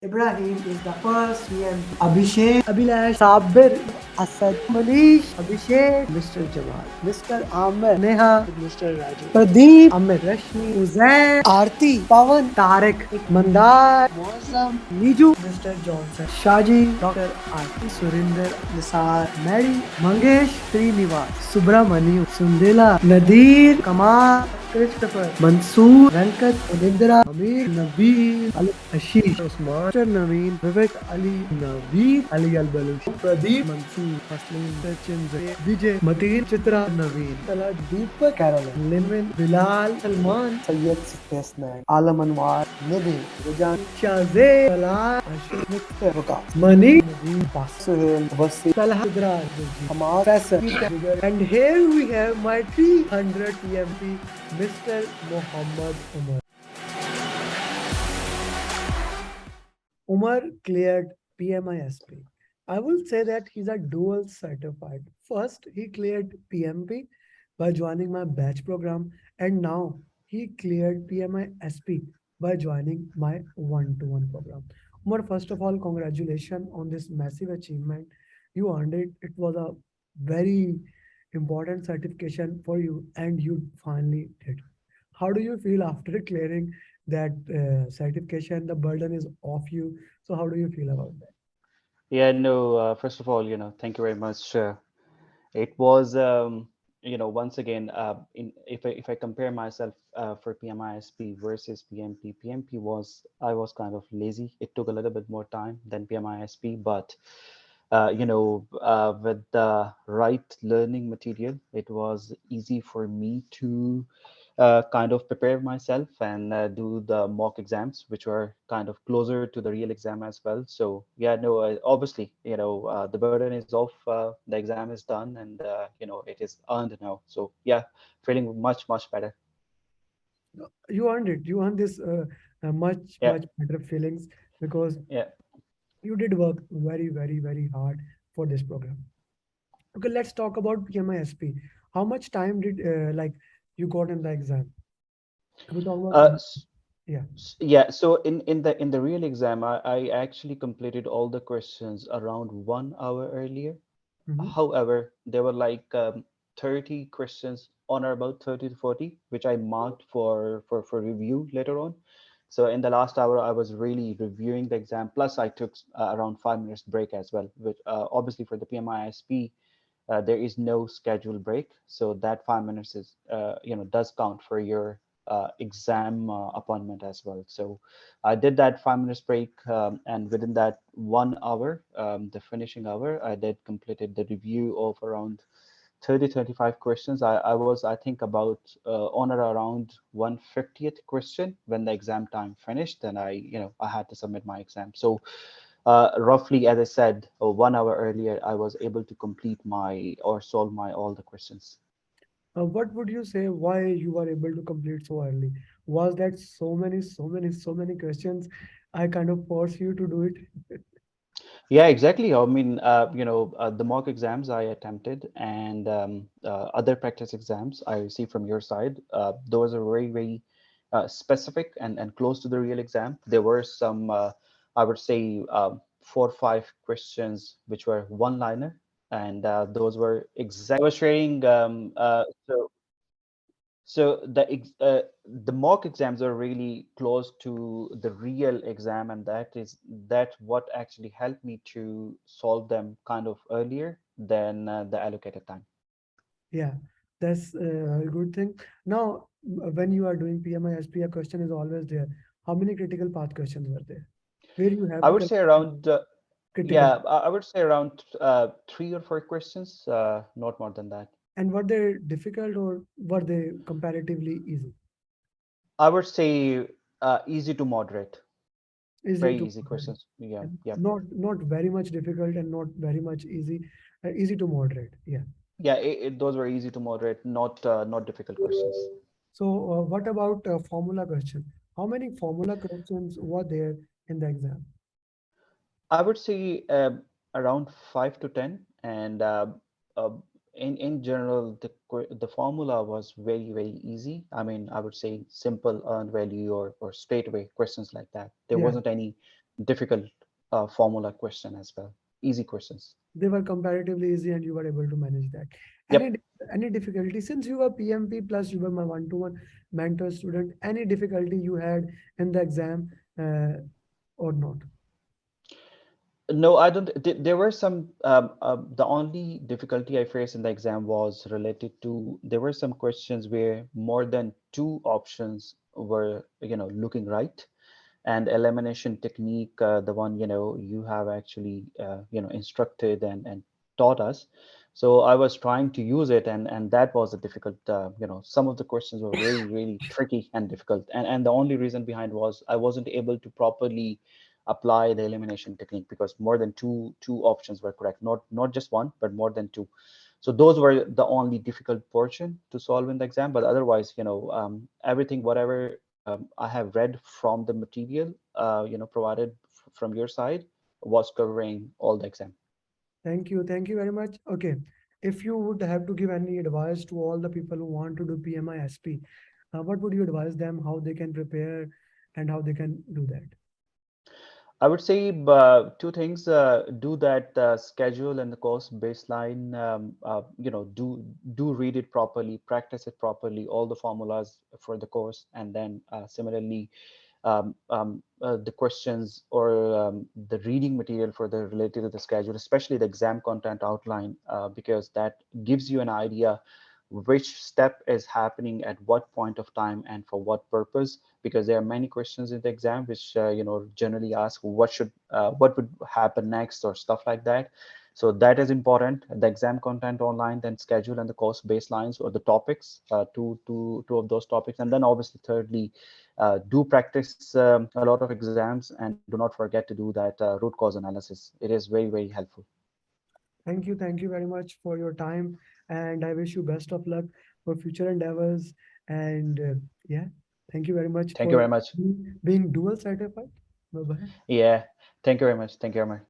Ibrahim is the first PM. Abhishek, Abhilash, Sabir, Asad, Manish, Abhishek, Mr. Jamal, Mr. Amer, Neha, Mr. Raju, Pradeep, Amit, Rashmi, Uzair, Aarti, Pawan, Tarek, Mandar, Mozam, Niju, Mr. Johnson, Shaji, Dr. Aarti, Surinder, Nisar, Mary, Mangesh, Srinivas, Subramaniu, Sundela, Nadir, Kamal, Christopher, Mansoor, Venkat, Udindra, Amir, Nabil, Ali, Ashish, Usman, Naveen, Vivek, Ali, Naveed, Ali Al-Balush, Pradeep, Mansoor, Taslim, Sachin, Vijay, Mateen, Chitra, Naveen, Talaj, Deepak, Caroline, Limin, Bilal, Salman, Sayyid, Successman, Alam Anwar, Nidhi, Rujan, Shazay, Salah, Ashif, Mr. Waqas, Mani, Naveed, Bas, Suhail, Wasi, Salah, Idra, Hamas, Faisal, and here we have my 300 PMP, Mr. Muhammad Umar. Umar cleared PMI Sp. I will say that he's a dual certified. First, he cleared PMP by joining my batch program, and now he cleared PMI Sp by joining my one-to-one program. Umar, first of all, congratulations on this massive achievement. You earned it. It was a very important certification for you, and you finally did. How do you feel after clearing that certification? The burden is off you. So how do you feel about that? Yeah, no, first of all, thank you very much. It was, once again, if I compare myself for PMI Sp versus PMP, I was kind of lazy. It took a little bit more time than PMI Sp, but with the right learning material, it was easy for me to kind of prepare myself and do the mock exams, which were kind of closer to the real exam as well. So yeah, no, obviously, the burden is off, the exam is done, and it is earned now. So yeah, feeling much better. You earned it. You earned this Yeah, much better feelings because yeah. you did work very hard for this program. Okay, let's talk about PMISP. How much time did you got in the exam? We talk about Uh, yeah. Yeah, so in the real exam, I actually completed all the questions around 1 hour earlier. Mhm. However, there were like 30 questions on or about 30 to 40, which I marked for review later on. So in the last hour, I was really reviewing the exam. Plus, I took around 5 minutes break as well, which obviously for the PMISP, there is no scheduled break. So that 5 minutes is, does count for your exam appointment as well. So I did that 5 minutes break, and within that 1 hour, the finishing hour, I did completed the review of around 35 questions. I was, I think, about on or around 150th question when the exam time finished. Then I had to submit my exam. So roughly, as I said, 1 hour earlier, I was able to complete my or solve my all the questions. What would you say why you were able to complete so early? Was that so many questions? I kind of force you to do it. Yeah, exactly. I mean, the mock exams I attempted and other practice exams I received from your side, those are very specific and close to the real exam. There were some, I would say, 4 or 5 questions which were one-liner, and those were exact. I was sharing. So the mock exams are really close to the real exam, and that what actually helped me to solve them kind of earlier than the allocated time. Yeah, that's a good thing. Now, when you are doing PMI SPA, question is always there. How many critical path questions were there? Where you have I to would say calculate around critical. yeah, I would say around 3 or 4 questions, not more than that. And were they difficult or were they comparatively easy? I would say easy to moderate, Easy very to easy moderate. questions. Yeah, And yeah, not very much difficult and not very much easy. Easy to moderate. Yeah. yeah. Those were easy to moderate, not difficult questions. So, what about formula question? How many formula questions were there in the exam? I would say around 5 to 10, and uh, in general, the formula was very easy. I mean, I would say simple earned value or straightaway questions like that. There Yeah. wasn't any difficult formula question as well, easy questions. They were comparatively easy and you were able to manage that. Any Yep. any difficulty since you were PMP plus you were my one-to-one mentor student, any difficulty you had in the exam or not? No, I don't. There were some. The only difficulty I faced in the exam was related to there were some questions where more than two options were, looking right, and elimination technique, the one you have actually instructed and taught us. So I was trying to use it, and that was a difficult. Some of the questions were really tricky and difficult, and the only reason behind was I wasn't able to properly apply the elimination technique because more than two options were correct, not just one but more than two. So those were the only difficult portion to solve in the exam, but otherwise everything whatever I have read from the material provided from your side was covering all the exam. Thank you. Thank you very much. Okay. If you would have to give any advice to all the people who want to do PMI SP, what would you advise them, how they can prepare and how they can do that? I would say two things. Do that schedule and the course baseline. Do read it properly, practice it properly, all the formulas for the course, and then similarly the questions or the reading material for the related to the schedule, especially the exam content outline, because that gives you an idea which step is happening at what point of time and for what purpose, because there are many questions in the exam which generally ask what would happen next or stuff like that. So that is important, the exam content online, then schedule and the course baselines or the topics, two of those topics, and then obviously thirdly, do practice a lot of exams and do not forget to do that root cause analysis. It is very helpful. Thank you. Thank you very much for your time. And I wish you best of luck for future endeavors. And yeah, thank you very much Thank you for very much. being dual certified. Bye bye. Yeah, thank you very much. Thank you very much.